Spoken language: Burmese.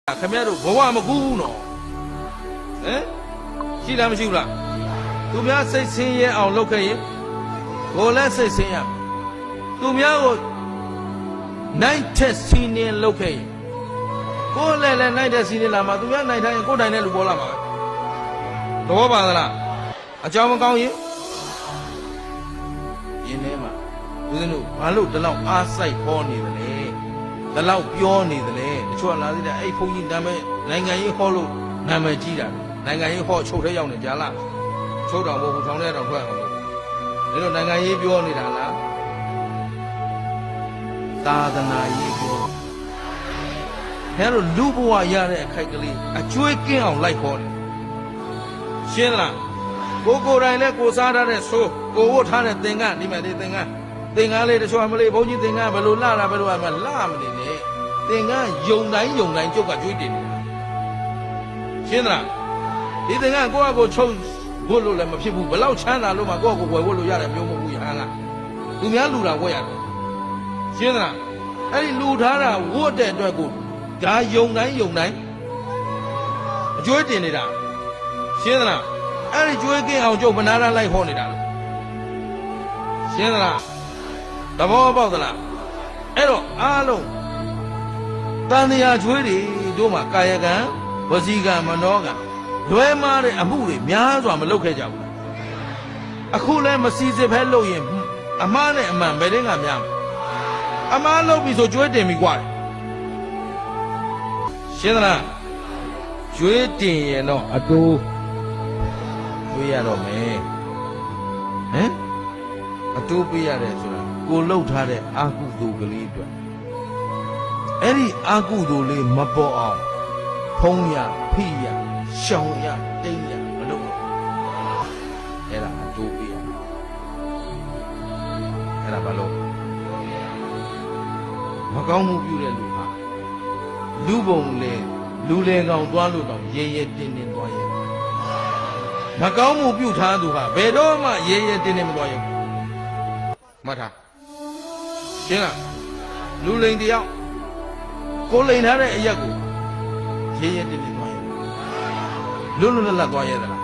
ခင်ဗျားတို့ဘဝမကူဘူးနော်ဟမ်ရှိလားမရှိဘူးလားသူများစိတ်ဆင်းရဲအောင်လုပ်ခဲ့ရင်ကိုယ်လည်းစိတ်ဆင်းရသူများကိုနိုင်တဲ့စီးနေလုပ်ခဲ့ရင်ကိုယ်လည်းနိုင်တဲ့စီးနေလာမှာသူများနိုင်တိုင်းကိုယ်တိုင်တဲ့လူပေါ်လာမှာသဘောပါသလားအကြောင်းမကောင်းရင်ယင်းထဲမှာဦးဇင်းတို့ဘာလို့ဒီလောက်အားစိုက်ဟောနေသလဲဒီလောက်ပြောနေသလဲတချို့လာသေးတယ်အဲ့ဘုန်းကြီးနာမည်နိုင်ငံရေးဟောလို့နာမည်ကြီးတာနိုင်ငံရေးဟောချုပ်ထဲရောက်နေကြလားချုပ်တော်မဟုတ်ဘူးထောင်ထဲတော့ထွက်အောင်လို့ဒီလိုနိုင်ငံရေးပြောနေတာလားသာသနာရေးပြောအဲလိုလူဘဝရတဲ့အခိုက်ကလေးအကျွေးကင်းအောင်လိုက်ခေါ်တယ်ရှင်းလားကိုယ်တိုင်လည်းကိုစားထားတဲ့ဆိုးကိုဝတ်ထားတဲ့သင်္ကန်းဒီမှာဒီသင်္ကန်းလေးတချို့အမလေးဘုန်းကြီးသင်္ကန်းဘယ်လိုလှတာဘယ်လိုအမလှမနေနဲ့သင်္ကန်းယုံတိုင်းကျုပ်ကကျွေးတင်နေတာရှင်းလားဒီသင်္ကန်းကိုယ့်အကိုချုပ်ဝတ်လို့လည်းမဖြစ်ဘူးဘယ်လောက်ချမ်းသာလို့မှကိုယ့်အကိုဝယ်ဝတ်လို့ရတယ်မျိုးမဟုတ်ဘူးရဟန်းကသူများလူတာဝတ်ရတယ်ရှင်းလားအဲ့ဒီလူထားတာဝတ်တဲ့အတွက်ကိုဒါယုံတိုင်းအကျွေးတင်နေတာရှင်းလားအဲ့ဒီကျွေးကင်းအောင်ကျုပ်မနာလိုက်ဟောနေတာလို့ရှင်းလားသဘောပေါက်သလားအဲ့တော့အားလုံးတန်တရားကျွေးတွေတို့မှာကာယကံဝစီကံမနောကံလွဲမားတဲ့အမှုတွေများစွာမလုပ်ခဲ့ကြဘူးအခုလည်းမစီစစ်ဖဲလုပ်ရင်အမှားနဲ့အမှန်ဘယ်တင်းကများအမှားလုပ်ပြီဆိုကျွေးတင်ပြီကွာရှင်းသလားကျွေးတင်ရင်တော့အတိုးကျွေးရတော့မယ်ဟမ်အတိုးပေးရတယ်ဆိုတာကိုလှုပ်ထားတဲ့အာကုသိုလ်ကလေးအတွက်အဲ့ဒီအာကုသိုလ်လေးမပေါ်အောင်ဖုံးရဖိရရှောင်ရတိတ်ရမလုပ်ဘူးအဲ့ဒါအတိုးပေးရအဲ့ဒါဘာလို့မကောင်းမှုပြုတဲ့လူဟာလူပုံလေလူလေကောင်သွားလို့တော့ရဲရဲတင်းတင်းသွားရဲမကောင်းမှုပြုထားသူဟာဘယ်တော့မှရဲရဲတင်းတင်းမသွားရဲမှတ်ထားရှင်းလားလူလိန်တယောက်ကိုလိန်ထားတဲ့အရက်ကိုရဲရဲတင်းတင်းသွားရဲလွတ်လွတ်လပ်လပ်သွားရဲသလား